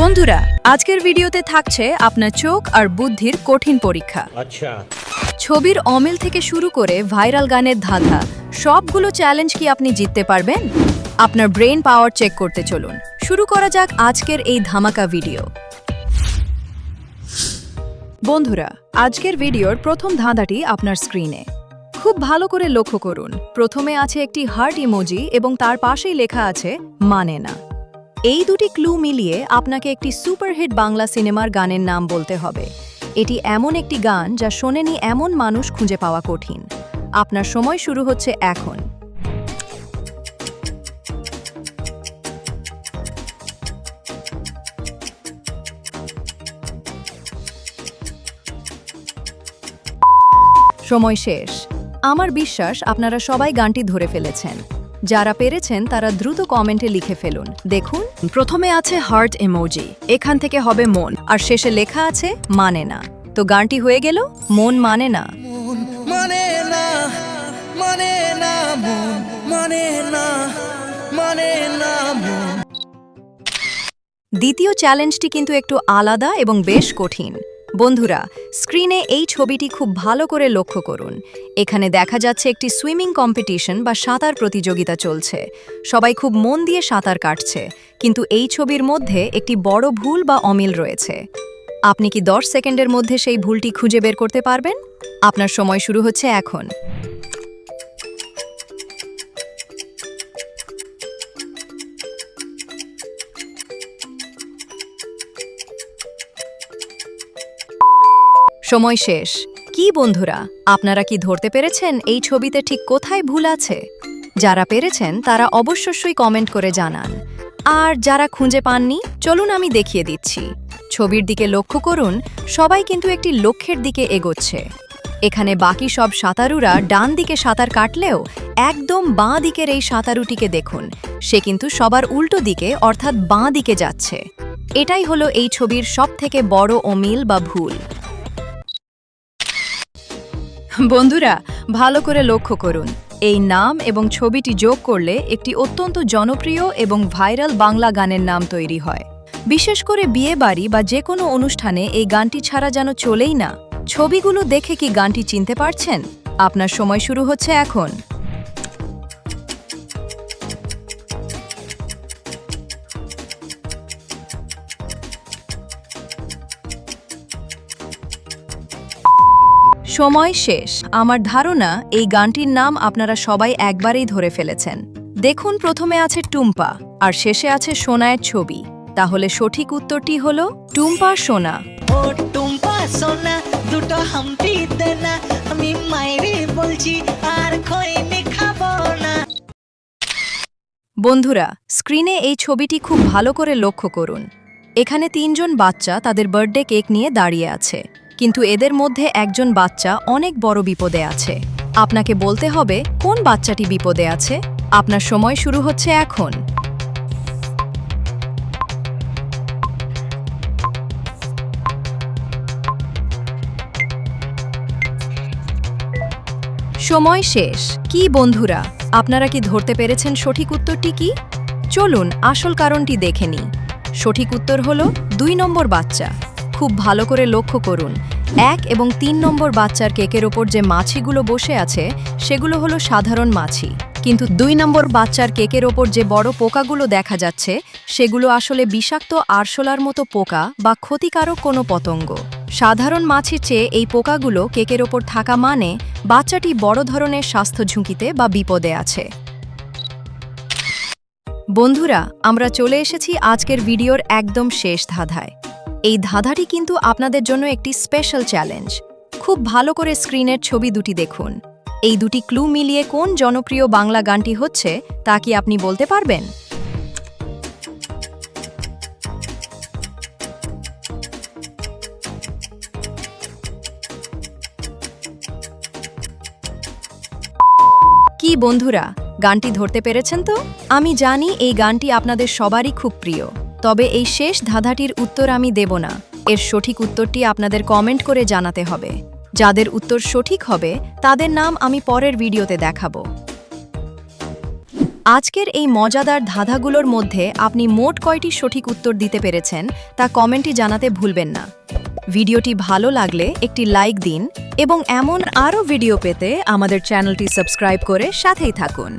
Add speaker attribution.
Speaker 1: বন্ধুরা, আজকের ভিডিওতে থাকছে আপনার চোখ আর বুদ্ধির কঠিন পরীক্ষা।
Speaker 2: আচ্ছা,
Speaker 1: ছবির অমিল থেকে শুরু করে ভাইরাল গানের ধাঁধা, সবগুলো চ্যালেঞ্জ কি আপনি জিততে পারবেন? আপনার ব্রেন পাওয়ার চেক করতে চলুন। শুরু করা যাক আজকের এই ধামাকা ভিডিও। বন্ধুরা, আজকের ভিডিওর প্রথম ধাঁধাটি আপনার স্ক্রিনে। খুব ভালো করে লক্ষ্য করুন। প্রথমে আছে একটি হার্ট ইমোজি এবং তার পাশেই লেখা আছে মানে না। এই দুটি ক্লু মিলিয়ে আপনাকে একটি সুপারহিট বাংলা সিনেমার গানের নাম বলতে হবে। এটি এমন একটি গান যা শোনেনি এমন মানুষ খুঁজে পাওয়া কঠিন। আপনার সময় শুরু হচ্ছে এখন। সময় শেষ। আমার বিশ্বাস আপনারা সবাই গানটি ধরে ফেলেছেন। যারা পেরেছেন তারা দ্রুত কমেন্টে লিখে ফেলুন। দেখুন, প্রথমে আছে হার্ট ইমোজি, এখান থেকে হবে মন, আর শেষে লেখা আছে মানে না। তো গানটি হয়ে গেল মন মানে না।
Speaker 3: মানে না, মানে না, মন মানে না, মানে না, মন।
Speaker 1: দ্বিতীয় চ্যালেঞ্জটি কিন্তু একটু আলাদা এবং বেশ কঠিন। বন্ধুরা, স্ক্রিনে এই ছবিটি খুব ভালো করে লক্ষ্য করুন। এখানে দেখা যাচ্ছে একটি সুইমিং কম্পিটিশন বা সাঁতার প্রতিযোগিতা চলছে। সবাই খুব মন দিয়ে সাঁতার কাটছে, কিন্তু এই ছবির মধ্যে একটি বড় ভুল বা অমিল রয়েছে। আপনি কি 10 সেকেন্ডের মধ্যে সেই ভুলটি খুঁজে বের করতে পারবেন? আপনার সময় শুরু হচ্ছে এখন। সময় শেষ। কি বন্ধুরা, আপনারা কি ধরতে পেরেছেন এই ছবিতে ঠিক কোথায় ভুল আছে? যারা পেরেছেন তারা অবশ্যই কমেন্ট করে জানান। আর যারা খুঁজে পাননি, চলুন আমি দেখিয়ে দিচ্ছি। ছবির দিকে লক্ষ্য করুন, সবাই কিন্তু একটি লক্ষ্যের দিকে এগোচ্ছে। এখানে বাকি সব সাঁতারুরা ডান দিকে সাঁতার কাটলেও একদম বাঁ দিকের এই সাঁতারুটিকে দেখুন, সে কিন্তু সবার উল্টো দিকে অর্থাৎ বাঁ দিকে যাচ্ছে। এটাই হলো এই ছবির সবথেকে বড় অমিল বা ভুল। বন্ধুরা, ভালো করে লক্ষ্য করুন। এই নাম এবং ছবিটি যোগ করলে একটি অত্যন্ত জনপ্রিয় এবং ভাইরাল বাংলা গানের নাম তৈরি হয়। বিশেষ করে বিয়ে বাড়ি বা যে কোনো অনুষ্ঠানে এই গানটি ছাড়া যেন চলেই না। ছবিগুলো দেখে কি গানটি চিনতে পারছেন? আপনার সময় শুরু হচ্ছে এখন। সময় শেষ। আমার ধারণা এই গানটির নাম আপনারা সবাই একবারেই ধরে ফেলেছেন। দেখুন, প্রথমে আছে টুম্পা আর শেষে আছে সোনায়ের ছবি। তাহলে সঠিক উত্তরটি হলো টুম্পা সোনা।
Speaker 3: ও টুম্পা সোনা, দুটো হাম্পি দে না, আমি মাইরি বলছি আর খইনি খাবো না।
Speaker 1: বন্ধুরা, স্ক্রিনে এই ছবিটি খুব ভালো করে লক্ষ্য করুন। এখানে 3 জন বাচ্চা তাদের বার্থডে কেক নিয়ে দাঁড়িয়ে আছে, কিন্তু এদের মধ্যে একজন বাচ্চা অনেক বড় বিপদে আছে। আপনাকে বলতে হবে কোন বাচ্চাটি বিপদে আছে। আপনার সময় শুরু হচ্ছে এখন। সময় শেষ। কি বন্ধুরা, আপনারা কি ধরতে পেরেছেন সঠিক উত্তরটি কি? চলুন আসল কারণটি দেখে নিই। সঠিক উত্তর হলো 2 নম্বর বাচ্চা। খুব ভালো করে লক্ষ্য করুন। 1 এবং 3 নম্বর বাচ্চার কেকের ওপর যে মাছিগুলো বসে আছে সেগুলো হলো সাধারণ মাছি, কিন্তু 2 নম্বর বাচ্চার কেকের ওপর যে বড় পোকাগুলো দেখা যাচ্ছে সেগুলো আসলে বিষাক্ত আরশোলার মতো পোকা বা ক্ষতিকারক কোনো পতঙ্গ। সাধারণ মাছির চেয়ে এই পোকাগুলো কেকের ওপর থাকা মানে বাচ্চাটি বড় ধরনের স্বাস্থ্য ঝুঁকিতে বা বিপদে আছে। বন্ধুরা, আমরা চলে এসেছি আজকের ভিডিওর একদম শেষ ধাঁধায়। এই ধাঁধাটি কিন্তু আপনাদের জন্য একটি স্পেশাল চ্যালেঞ্জ। খুব ভালো করে স্ক্রিনের ছবি দুটি দেখুন। এই দুটি ক্লু মিলিয়ে কোন জনপ্রিয় বাংলা গানটি হচ্ছে তা কি আপনি বলতে পারবেন? কি বন্ধুরা, গানটি ধরতে পেরেছেন তো? আমি জানি এই গানটি আপনাদের সবারই খুব প্রিয়। তবে এই শেষ ধাঁধাটির উত্তর আমি দেব না। এর সঠিক উত্তরটি আপনাদের কমেন্ট করে জানাতে হবে। যাদের উত্তর সঠিক হবে তাদের নাম আমি পরের ভিডিওতে দেখাবো। আজকের এই মজাদার ধাঁধাগুলোর মধ্যে আপনি মোট কয়টি সঠিক উত্তর দিতে পেরেছেন তা কমেন্টে জানাতে ভুলবেন না। ভিডিওটি ভালো লাগলে একটি লাইক দিন এবং এমন আরও ভিডিও পেতে আমাদের চ্যানেলটি সাবস্ক্রাইব করে সাথেই থাকুন।